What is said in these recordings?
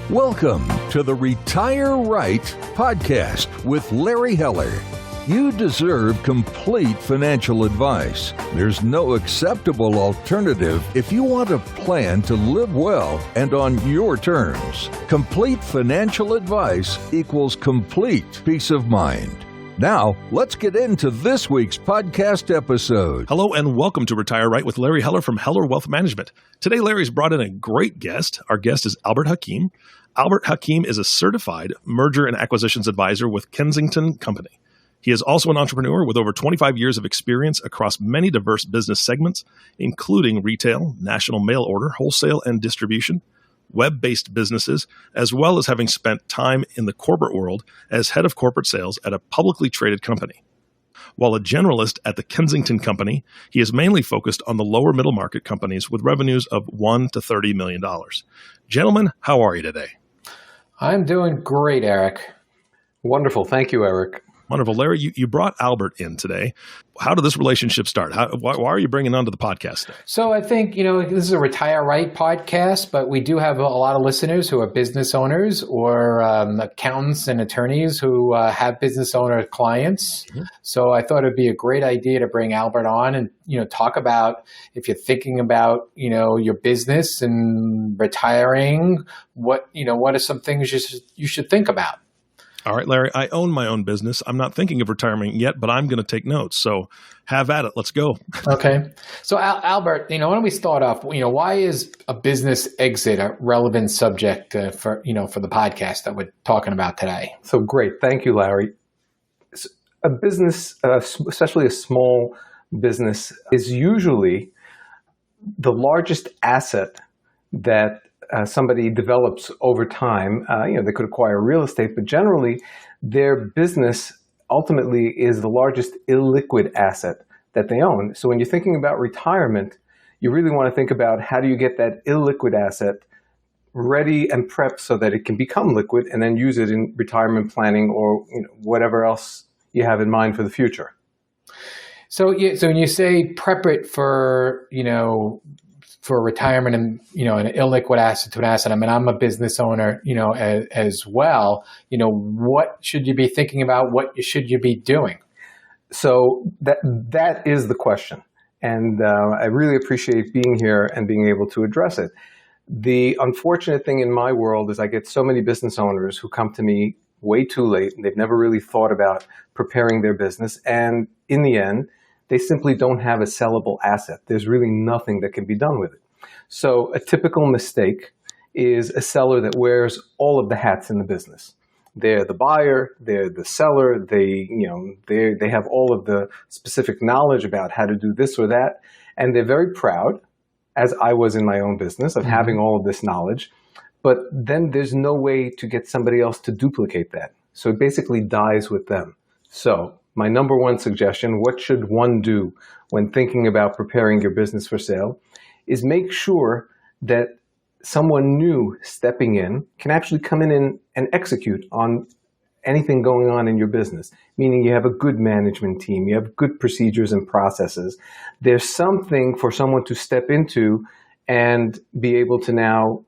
Welcome to the Retire Right podcast with Larry Heller. You deserve complete financial advice. There's no acceptable alternative if you want a plan to live well and on your terms. Complete financial advice equals complete peace of mind. Now, let's get into this week's podcast episode. Hello and welcome to Retire Right with Larry Heller from Heller Wealth Management. Today, Larry's brought in a great guest. Our guest is Albert Hakim. Albert Hakim is a certified merger and acquisitions advisor with Kensington Company. He is also an entrepreneur with over 25 years of experience across many diverse business segments, including retail, national mail order, wholesale and distribution, web-based businesses, as well as having spent time in the corporate world as head of corporate sales at a publicly traded company. While a generalist at the Kensington Company, he is mainly focused on the lower middle market companies with revenues of $1 to $30 million. Gentlemen, how are you today? I'm doing great, Eric. Wonderful. Thank you, Eric. Wonderful. Larry, you brought Albert in today. How did this relationship start? Why are you bringing on to the podcast today? So I think, this is a Retire Right podcast, but we do have a lot of listeners who are business owners or accountants and attorneys who have business owner clients. Mm-hmm. So I thought it'd be a great idea to bring Albert on and, talk about if you're thinking about, your business and retiring, what are some things you should think about? All right, Larry, I own my own business. I'm not thinking of retiring yet, but I'm going to take notes. So have at it. Let's go. Okay. So Albert, why don't we start off, why is a business exit a relevant subject for the podcast that we're talking about today? So great. Thank you, Larry. A business, especially a small business, is usually the largest asset that somebody develops over time. They could acquire real estate, but generally their business ultimately is the largest illiquid asset that they own. So when you're thinking about retirement, you really want to think about how do you get that illiquid asset ready and prepped so that it can become liquid and then use it in retirement planning or whatever else you have in mind for the future. So when you say prep it for retirement and, an illiquid asset to an asset, I'm a business owner, as well, what should you be thinking about? What should you be doing? So that is the question. And I really appreciate being here and being able to address it. The unfortunate thing in my world is I get so many business owners who come to me way too late and they've never really thought about preparing their business. And in the end, they simply don't have a sellable asset. There's really nothing that can be done with it. So a typical mistake is a seller that wears all of the hats in the business. They're the buyer, they're the seller, they have all of the specific knowledge about how to do this or that, and they're very proud, as I was in my own business, of having all of this knowledge. But then there's no way to get somebody else to duplicate that. So it basically dies with them. So my number one suggestion, what should one do when thinking about preparing your business for sale, is make sure that someone new stepping in can actually come in and execute on anything going on in your business, meaning you have a good management team, you have good procedures and processes. There's something for someone to step into and be able to now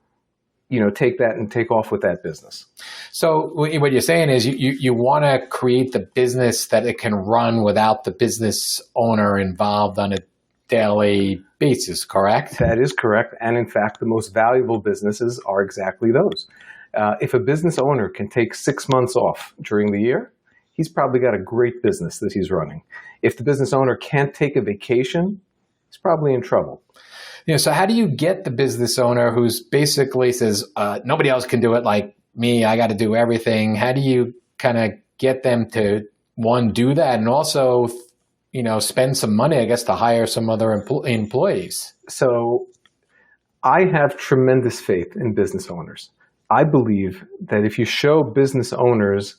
take that and take off with that business. So what you're saying is you want to create the business that it can run without the business owner involved on a daily basis, correct? That is correct. And in fact, the most valuable businesses are exactly those. If a business owner can take 6 months off during the year, he's probably got a great business that he's running. If the business owner can't take a vacation, he's probably in trouble. So how do you get the business owner who's basically says, nobody else can do it like me, I got to do everything? How do you kind of get them to, one, do that, and also, spend some money, I guess, to hire some other employees? So I have tremendous faith in business owners. I believe that if you show business owners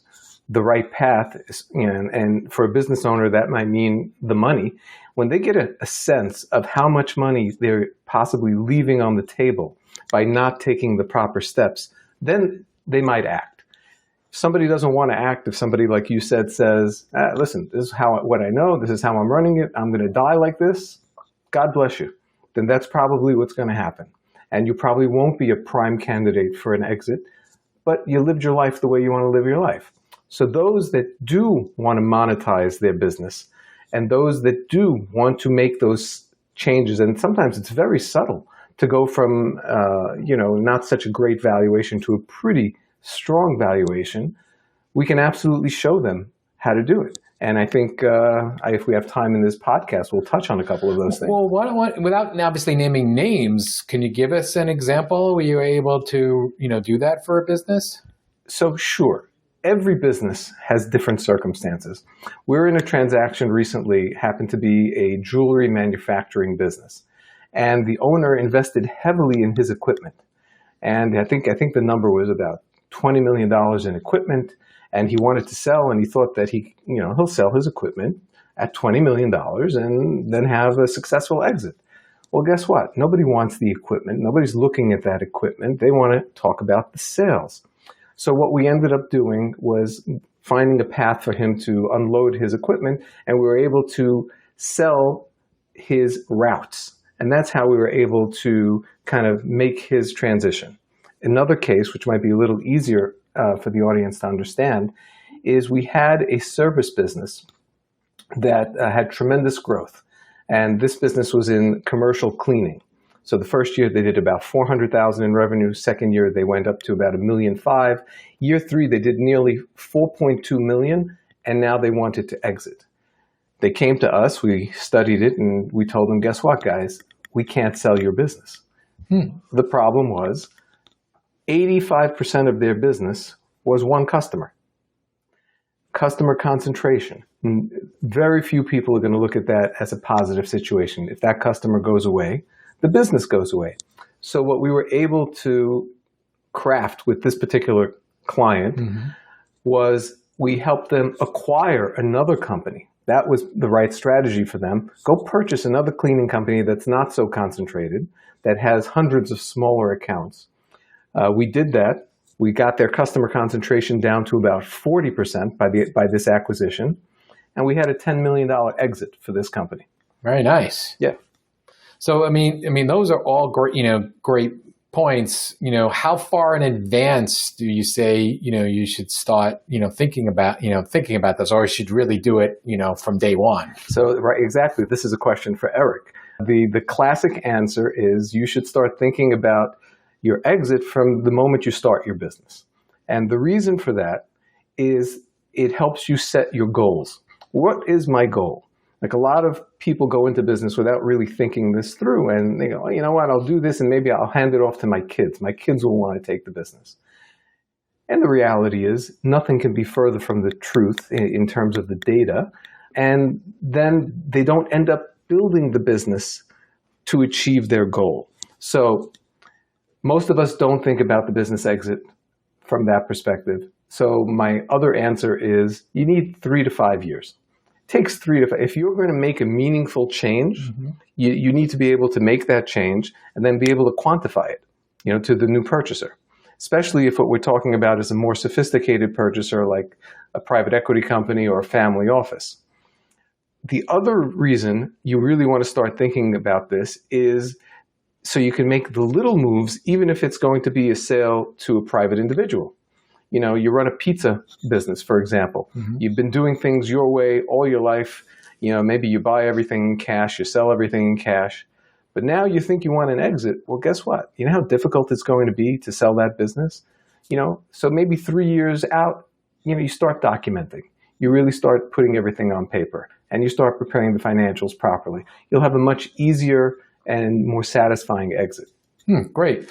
the right path, and for a business owner, that might mean the money. When they get a sense of how much money they're possibly leaving on the table by not taking the proper steps, then they might act. If somebody doesn't want to act, if somebody, like you said, says, listen, this is what I know, this is how I'm running it, I'm going to die like this, God bless you, then that's probably what's going to happen. And you probably won't be a prime candidate for an exit. but you lived your life the way you want to live your life. So those that do want to monetize their business and those that do want to make those changes, and sometimes it's very subtle to go from, not such a great valuation to a pretty strong valuation, we can absolutely show them how to do it. And I think if we have time in this podcast, we'll touch on a couple of those things. Well, without obviously naming names, can you give us an example where you were able to, do that for a business? So sure. Every business has different circumstances. We're in a transaction recently, happened to be a jewelry manufacturing business. And the owner invested heavily in his equipment. And I think the number was about $20 million in equipment. And he wanted to sell, and he thought that he'll sell his equipment at $20 million and then have a successful exit. Well, guess what? Nobody wants the equipment. Nobody's looking at that equipment. They want to talk about the sales. So what we ended up doing was finding a path for him to unload his equipment, and we were able to sell his routes. And that's how we were able to kind of make his transition. Another case, which might be a little easier for the audience to understand, is we had a service business that had tremendous growth. And this business was in commercial cleaning. So the first year they did about $400,000 in revenue. Second year they went up to about $1.5 million. Year 3 they did nearly $4.2 million, and now they wanted to exit. They came to us, we studied it, and we told them, guess what, guys? We can't sell your business. The problem was 85% of their business was one customer. Customer concentration. Very few people are going to look at that as a positive situation. If that customer goes away, the business goes away. So what we were able to craft with this particular client was we helped them acquire another company. That was the right strategy for them. Go purchase another cleaning company that's not so concentrated, that has hundreds of smaller accounts. We did that. We got their customer concentration down to about 40% by this acquisition, and we had a $10 million exit for this company. Very nice. Yeah. So I mean, those are all great, great points. How far in advance do you say, you should start, thinking about this, or you should really do it, from day one? So right, exactly. This is a question for Eric. The classic answer is you should start thinking about your exit from the moment you start your business. And the reason for that is it helps you set your goals. What is my goal? Like, a lot of people go into business without really thinking this through, and they go, oh, you know what, I'll do this and maybe I'll hand it off to my kids. My kids will want to take the business. And the reality is nothing can be further from the truth in terms of the data. And then they don't end up building the business to achieve their goal. So most of us don't think about the business exit from that perspective. So my other answer is you need 3 to 5 years. It takes 3 to 5. If you're going to make a meaningful change, you need to be able to make that change and then be able to quantify it, to the new purchaser. Especially if what we're talking about is a more sophisticated purchaser like a private equity company or a family office. The other reason you really want to start thinking about this is so you can make the little moves, even if it's going to be a sale to a private individual. You run a pizza business, for example. You've been doing things your way all your life. Maybe you buy everything in cash, you sell everything in cash. But now you think you want an exit. Well, guess what? You know how difficult it's going to be to sell that business? So maybe 3 years out, you start documenting. You really start putting everything on paper, and you start preparing the financials properly. You'll have a much easier and more satisfying exit. Great.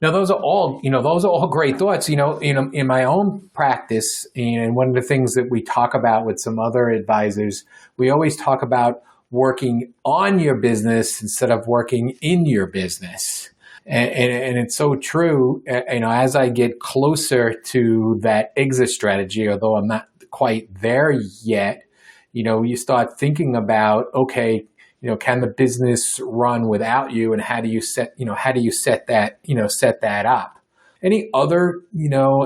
Now, those are all great thoughts. In my own practice, and one of the things that we talk about with some other advisors, we always talk about working on your business instead of working in your business. And it's so true. As I get closer to that exit strategy, although I'm not quite there yet, you start thinking about, okay, can the business run without you, and how do you set that up? Any other,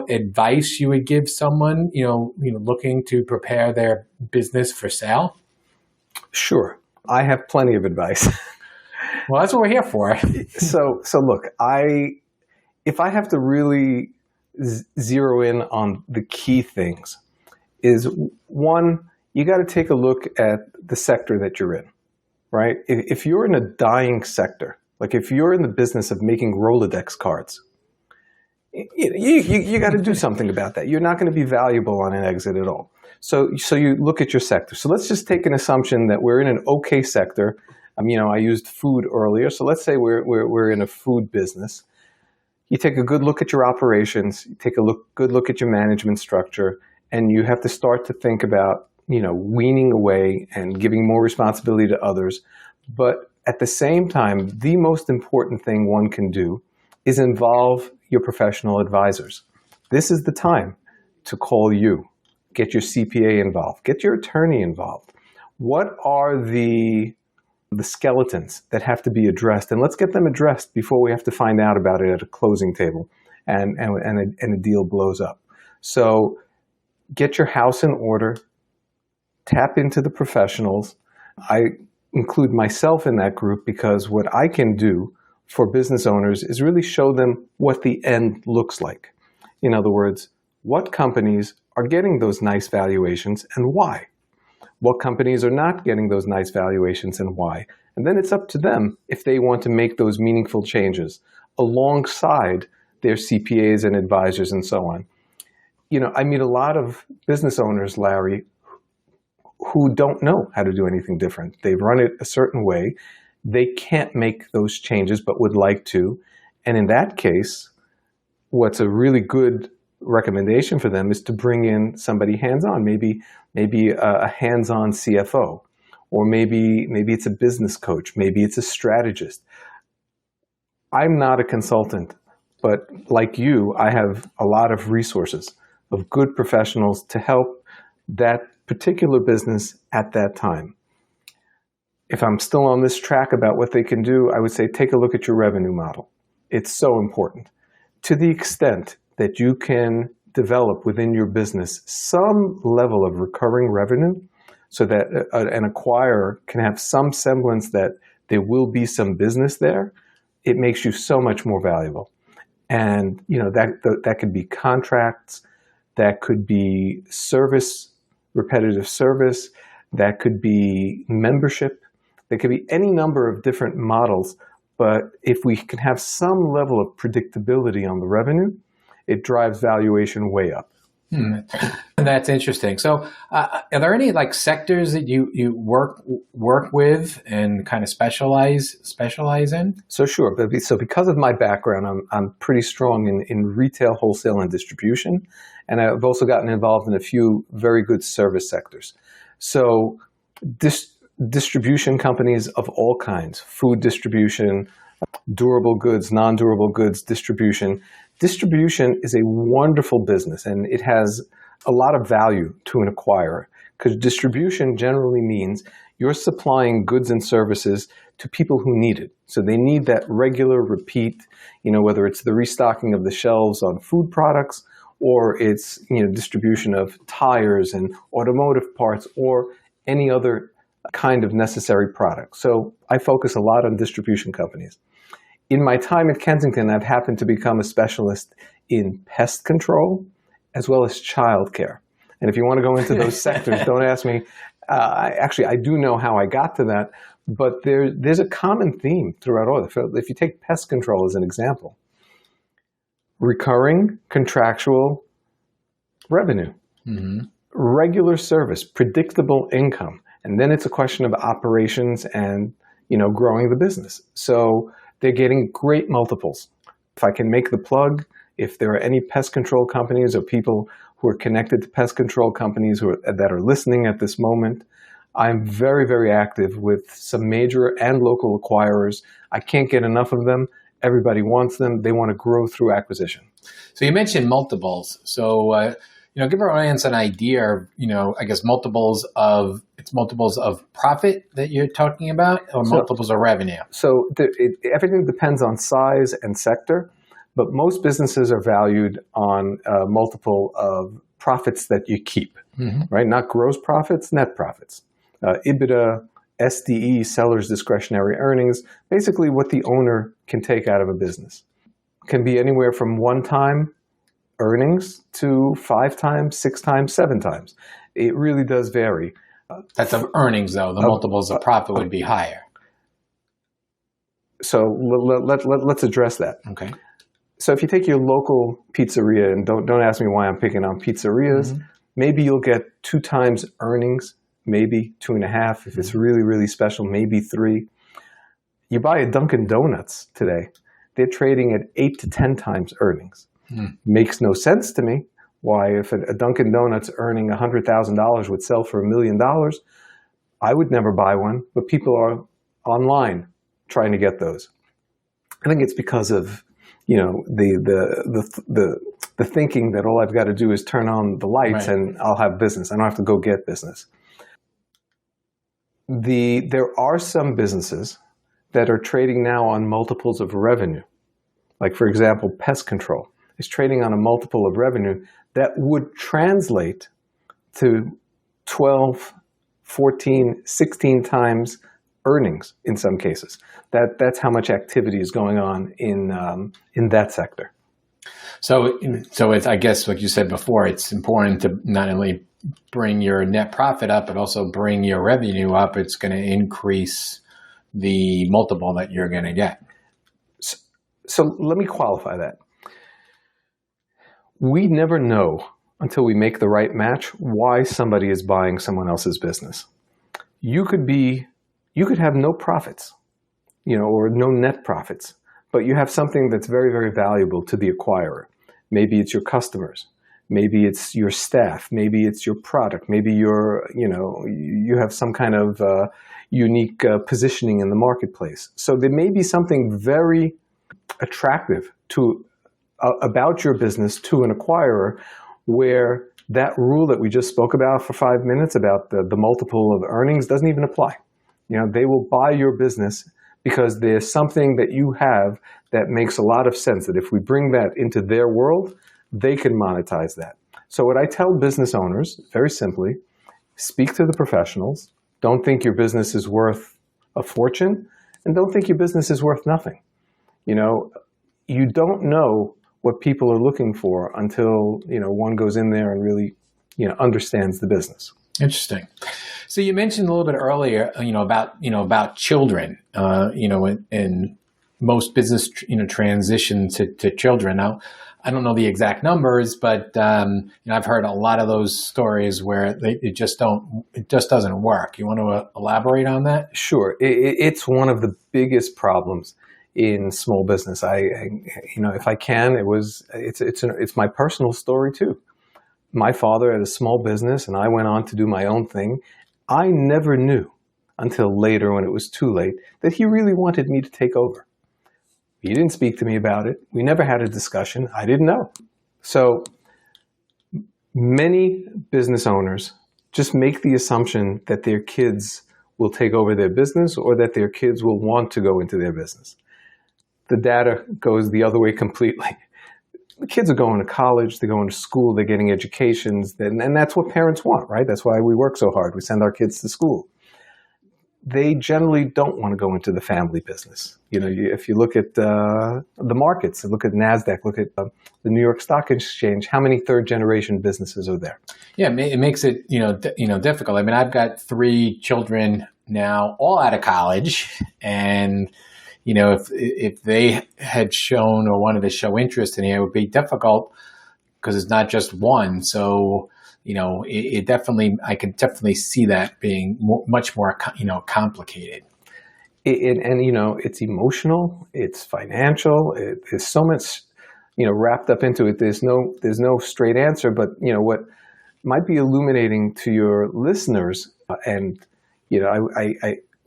advice you would give someone, looking to prepare their business for sale? Sure. I have plenty of advice. Well, that's what we're here for. So look, if I have to really zero in on the key things is, one, you got to take a look at the sector that you're in, right? If you're in a dying sector, like if you're in the business of making Rolodex cards, you got to do something about that. You're not going to be valuable on an exit at all. So you look at your sector. So let's just take an assumption that we're in an okay sector. I used food earlier. So let's say we're in a food business. You take a good look at your operations, you take a good look at your management structure, and you have to start to think about, weaning away and giving more responsibility to others. But at the same time, the most important thing one can do is involve your professional advisors. This is the time to call you, get your CPA involved, get your attorney involved. What are the skeletons that have to be addressed? And let's get them addressed before we have to find out about it at a closing table and a deal blows up. So get your house in order, tap into the professionals. I include myself in that group because what I can do for business owners is really show them what the end looks like. In other words, what companies are getting those nice valuations and why? What companies are not getting those nice valuations and why? And then it's up to them if they want to make those meaningful changes alongside their CPAs and advisors and so on. I meet a lot of business owners, Larry, who don't know how to do anything different. They run it a certain way. They can't make those changes but would like to. And in that case, what's a really good recommendation for them is to bring in somebody hands-on, maybe a hands-on CFO, or maybe it's a business coach, maybe it's a strategist. I'm not a consultant, but like you, I have a lot of resources of good professionals to help that particular business at that time. If I'm still on this track about what they can do, I would say take a look at your revenue model. It's so important. To the extent that you can develop within your business some level of recurring revenue so that an acquirer can have some semblance that there will be some business there, it makes you so much more valuable. And that could be contracts, that could be service, repetitive service, that could be membership, there could be any number of different models. But if we can have some level of predictability on the revenue, it drives valuation way up. That's interesting. So are there any sectors that you work with and kind of specialize in? So sure. So because of my background, I'm pretty strong in retail, wholesale, and distribution. And I've also gotten involved in a few very good service sectors. So distribution companies of all kinds, food distribution, durable goods, non-durable goods distribution. Distribution is a wonderful business, and it has a lot of value to an acquirer because distribution generally means you're supplying goods and services to people who need it. So they need that regular repeat, whether it's the restocking of the shelves on food products or it's, distribution of tires and automotive parts or any other kind of necessary product. So I focus a lot on distribution companies. In my time at Kensington, I've happened to become a specialist in pest control as well as childcare. And if you want to go into those sectors, don't ask me. I do know how I got to that, but there's a common theme throughout all. If you take pest control as an example, recurring contractual revenue, regular service, predictable income, and then it's a question of operations and growing the business. So they're getting great multiples. If I can make the plug, if there are any pest control companies or people who are connected to pest control companies that are listening at this moment, I'm very, very active with some major and local acquirers. I can't get enough of them. Everybody wants them. They want to grow through acquisition. So you mentioned multiples. So, give our audience an idea of, I guess multiples of profit that you're talking about, or multiples of revenue. So everything depends on size and sector, but most businesses are valued on a multiple of profits that you keep, right? Not gross profits, net profits. EBITDA, SDE, seller's discretionary earnings, basically what the owner can take out of a business. Can be anywhere from 1 time earnings to 5 times, 6 times, 7 times. It really does vary. That's of earnings, though. The multiples of profit would be higher. So let's address that. Okay. So if you take your local pizzeria, and don't ask me why I'm picking on pizzerias, maybe you'll get 2 times earnings, maybe 2.5 if it's really, really special, maybe 3. You buy a Dunkin' Donuts today, they're trading at 8 to 10 times earnings. Makes no sense to me why if a Dunkin' Donuts earning $100,000 would sell for $1 million. I would never buy one, but people are online trying to get those. I think it's because of the thinking that all I've got to do is turn on the lights and I'll have business. I don't have to go get business. There are some businesses that are trading now on multiples of revenue. Like, for example, pest control is trading on a multiple of revenue that would translate to 12, 14, 16 times earnings in some cases. That's how much activity is going on in that sector. So it's, I guess, like you said before, it's important to not only bring your net profit up, but also bring your revenue up. It's going to increase the multiple that you're going to get. So let me qualify that. We never know until we make the right match why somebody is buying someone else's business. You could have no profits, or no net profits, but you have something that's very, very valuable to the acquirer. Maybe it's your customers. Maybe it's your staff. Maybe it's your product. Maybe you have some kind of unique positioning in the marketplace. So there may be something very attractive about your business to an acquirer, where that rule that we just spoke about for 5 minutes about the multiple of earnings doesn't even apply. They will buy your business because there's something that you have that makes a lot of sense, that if we bring that into their world, they can monetize that. So what I tell business owners, very simply, speak to the professionals. Don't think your business is worth a fortune, and don't think your business is worth nothing. You don't know what people are looking for until, one goes in there and really, understands the business. Interesting. So you mentioned a little bit earlier, about children, and most business, transition to children. Now, I don't know the exact numbers, but I've heard a lot of those stories where it just doesn't work. You want to elaborate on that? Sure. It's one of the biggest problems in small business. If I can, it's my personal story too. My father had a small business, and I went on to do my own thing. I never knew until later, when it was too late, that he really wanted me to take over. He didn't speak to me about it. We never had a discussion. I didn't know. So many business owners just make the assumption that their kids will take over their business, or that their kids will want to go into their business. The data goes the other way completely. The kids are going to college, they're going to school, they're getting educations, and that's what parents want, right? That's why we work so hard. We send our kids to school. They generally don't want to go into the family business. If you look at the markets, look at NASDAQ, look at the New York Stock Exchange, how many third-generation businesses are there? Yeah, it makes it difficult. I mean, I've got 3 children now, all out of college, and if they had shown or wanted to show interest in it, it would be difficult because it's not just one. So, I can definitely see that being much more, complicated. It's emotional, it's financial, there's so much, wrapped up into it. There's no straight answer, but, what might be illuminating to your listeners, and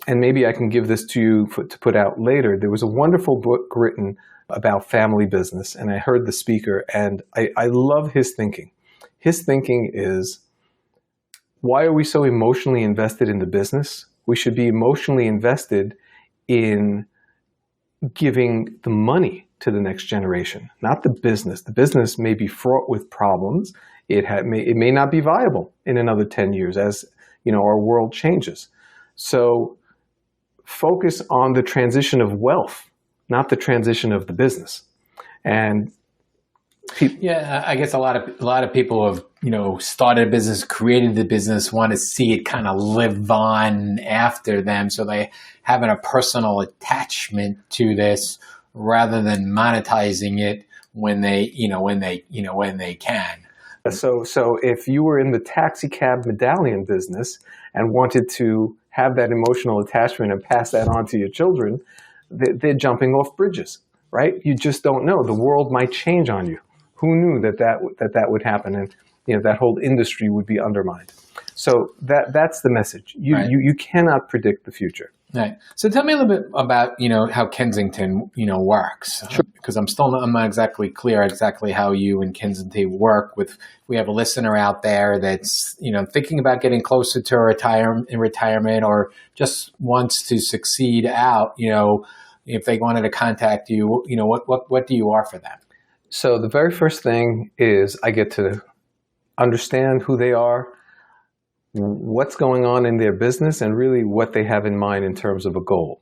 maybe I can give this to you to put out later. There was a wonderful book written about family business, and I heard the speaker, and I love his thinking. His thinking is, why are we so emotionally invested in the business? We should be emotionally invested in giving the money to the next generation, not the business. The business may be fraught with problems. It may not be viable in another 10 years as our world changes. So focus on the transition of wealth, not the transition of the business. And Yeah, I guess a lot of people have, started a business, created the business, want to see it kind of live on after them, so they having a personal attachment to this rather than monetizing it when they can. So if you were in the taxi cab medallion business and wanted to have that emotional attachment and pass that on to your children, they're jumping off bridges, right? You just don't know. The world might change on you. Who knew that would happen, and that whole industry would be undermined. So that's the message. You cannot predict the future. Right. So tell me a little bit about how Kensington works. Sure. Because I'm not exactly clear exactly how you and Kensington work. We have a listener out there that's thinking about getting closer to retirement, or just wants to succeed out. If they wanted to contact you, what do you offer them? So the very first thing is I get to understand who they are, what's going on in their business, and really what they have in mind in terms of a goal.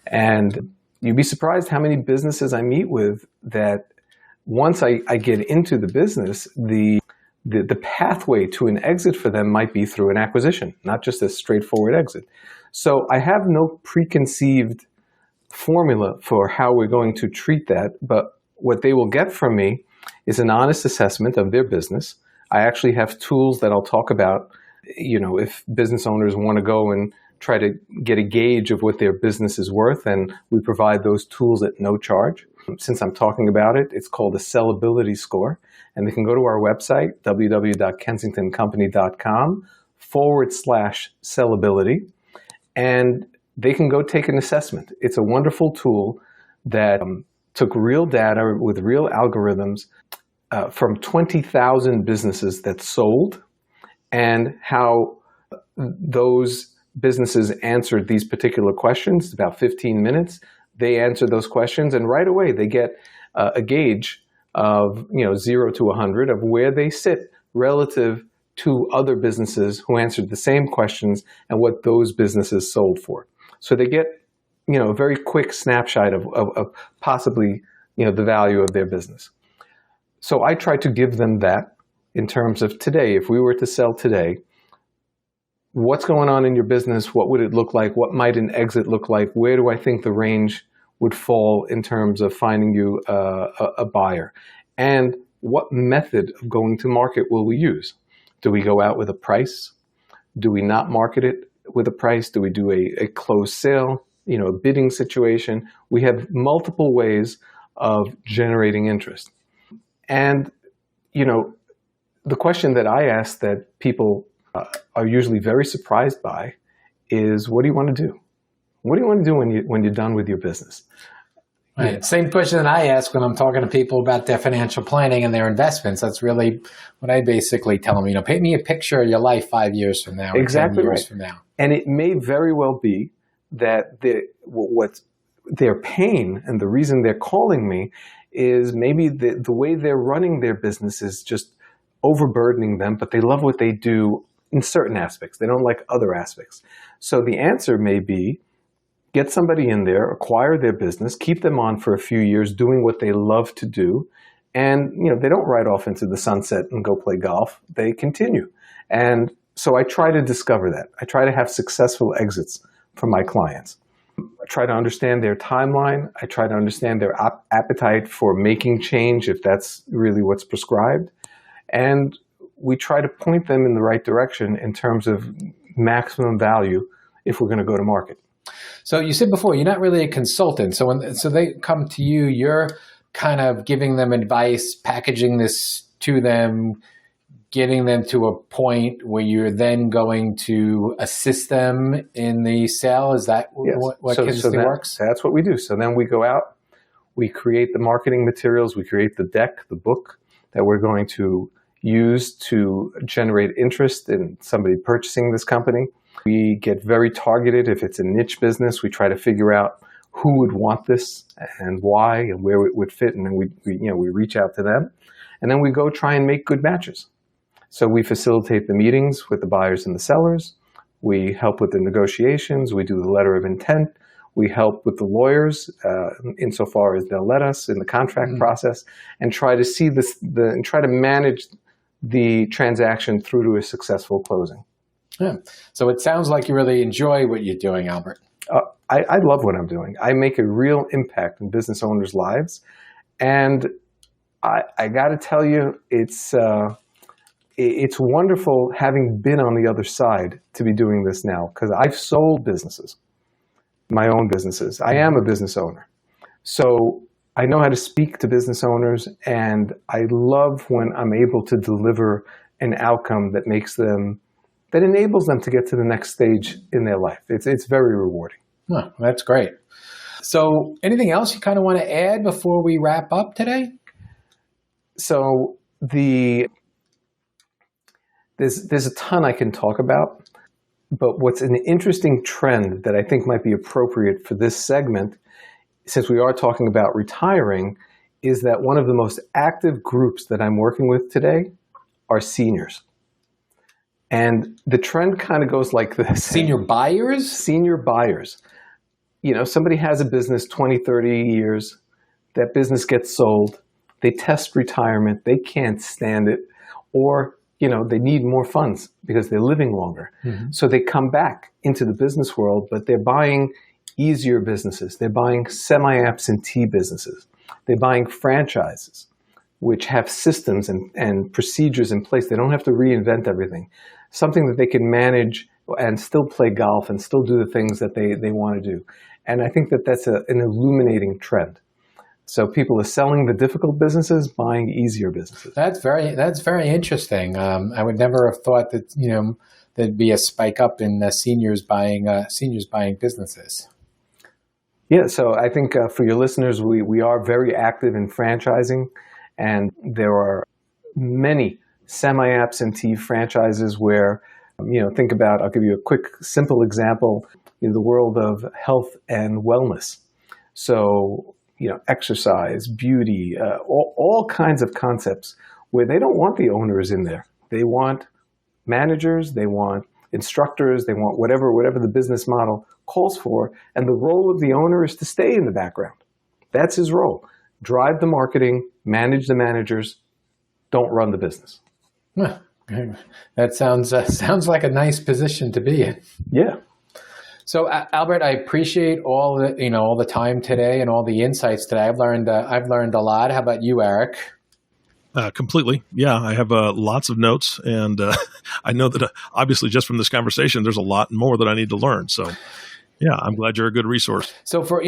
And you'd be surprised how many businesses I meet with that once I get into the business, the pathway to an exit for them might be through an acquisition, not just a straightforward exit. So I have no preconceived formula for how we're going to treat that, but what they will get from me is an honest assessment of their business. I actually have tools that I'll talk about, if business owners want to go and try to get a gauge of what their business is worth, and we provide those tools at no charge. Since I'm talking about it, it's called a sellability score, and they can go to our website, www.kensingtoncompany.com/sellability, and they can go take an assessment. It's a wonderful tool that took real data with real algorithms from 20,000 businesses that sold, and how those businesses answered these particular questions. About 15 minutes, they answer those questions, and right away they get a gauge of 0 to 100 of where they sit relative to other businesses who answered the same questions and what those businesses sold for. So they get a very quick snapshot of possibly the value of their business. So I try to give them that in terms of today. If we were to sell today, what's going on in your business? What would it look like? What might an exit look like? Where do I think the range would fall in terms of finding you a buyer? And what method of going to market will we use? Do we go out with a price? Do we not market it with a price? Do we do a closed sale, a bidding situation? We have multiple ways of generating interest. And, the question that I ask that people are usually very surprised by is, what do you want to do? What do you want to do when you're done with your business? Right. Same question that I ask when I'm talking to people about their financial planning and their investments. That's really what I basically tell them. Paint me a picture of your life 5 years from now. Exactly, 10 years right. from now. And it may very well be that their pain and the reason they're calling me is maybe the way they're running their business is just overburdening them, but they love what they do in certain aspects. They don't like other aspects. So the answer may be, get somebody in there, acquire their business, keep them on for a few years doing what they love to do. And, they don't ride off into the sunset and go play golf. They continue. And so I try to discover that. I try to have successful exits for my clients. I try to understand their timeline. I try to understand their appetite for making change, if that's really what's prescribed. And we try to point them in the right direction in terms of maximum value if we're going to go to market. So you said before, you're not really a consultant. So so they come to you, you're kind of giving them advice, packaging this to them, getting them to a point where you're then going to assist them in the sale. Is that Yes. what Kensington works? That's what we do. So then we go out, we create the marketing materials, we create the deck, the book that we're going to use to generate interest in somebody purchasing this company. We get very targeted. If it's a niche business, we try to figure out who would want this and why and where it would fit, and then we reach out to them, and then we go try and make good matches. So we facilitate the meetings with the buyers and the sellers. We help with the negotiations. We do the letter of intent. We help with the lawyers insofar as they'll let us in the contract process, and try to see and try to manage the transaction through to a successful closing. Yeah. So it sounds like you really enjoy what you're doing, Albert. I love what I'm doing. I make a real impact in business owners' lives, and I got to tell you, it's wonderful having been on the other side to be doing this now, because I've sold businesses, my own businesses. I am a business owner. So I know how to speak to business owners, and I love when I'm able to deliver an outcome that enables them to get to the next stage in their life. It's very rewarding. Oh, that's great. So anything else you kind of want to add before we wrap up today? So there's a ton I can talk about, but what's an interesting trend that I think might be appropriate for this segment, since we are talking about retiring, is that one of the most active groups that I'm working with today are seniors. And the trend kind of goes like this. Senior buyers? Senior buyers. Somebody has a business 20, 30 years, that business gets sold, they test retirement, they can't stand it, or they need more funds because they're living longer. Mm-hmm. So they come back into the business world, but they're buying easier businesses. They're buying semi-absentee businesses. They're buying franchises, which have systems and procedures in place. They don't have to reinvent everything. Something that they can manage and still play golf and still do the things that they want to do. And I think that that's an illuminating trend. So people are selling the difficult businesses, buying easier businesses. That's very interesting. I would never have thought that there'd be a spike up in seniors buying businesses. Yeah, so I think for your listeners, we are very active in franchising, and there are many semi-absentee franchises where think about. I'll give you a quick, simple example in the world of health and wellness. So exercise, beauty, all kinds of concepts where they don't want the owners in there. They want managers, they want instructors, they want whatever the business model calls for. And the role of the owner is to stay in the background. That's his role. Drive the marketing, manage the managers, don't run the business. That sounds like a nice position to be in. Yeah. So, Albert, I appreciate all the time today and all the insights today. I've learned a lot. How about you, Eric? Completely. Yeah, I have lots of notes, and I know that obviously just from this conversation, there's a lot more that I need to learn. So, yeah, I'm glad you're a good resource. So for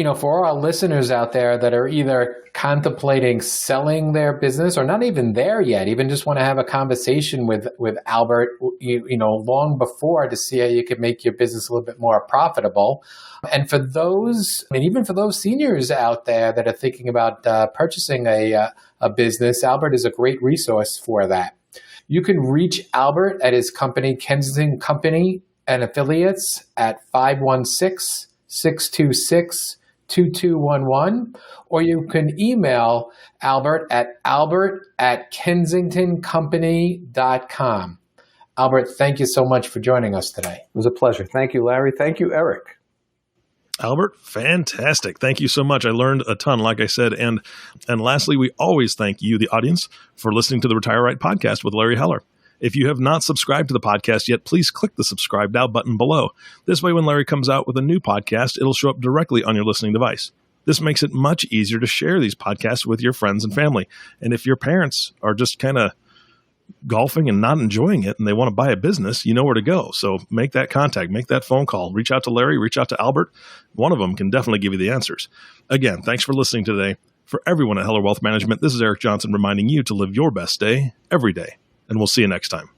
our listeners out there that are either contemplating selling their business or not even there yet, even just want to have a conversation with Albert, long before to see how you could make your business a little bit more profitable. And for those, and even for those seniors out there that are thinking about purchasing a business, Albert is a great resource for that. You can reach Albert at his company, Kensington Company and Affiliates, at 516-626-2211, or you can email Albert at kensingtoncompany.com. Albert, thank you so much for joining us today. It was a pleasure. Thank you, Larry. Thank you, Eric. Albert, fantastic. Thank you so much. I learned a ton, like I said. And lastly, we always thank you, the audience, for listening to the Retire Right podcast with Larry Heller. If you have not subscribed to the podcast yet, please click the subscribe now button below. This way, when Larry comes out with a new podcast, it'll show up directly on your listening device. This makes it much easier to share these podcasts with your friends and family. And if your parents are just kind of golfing and not enjoying it and they want to buy a business, you know where to go. So make that contact, make that phone call, reach out to Larry, reach out to Albert. One of them can definitely give you the answers. Again, thanks for listening today. For everyone at Heller Wealth Management, this is Eric Johnson reminding you to live your best day every day. And we'll see you next time.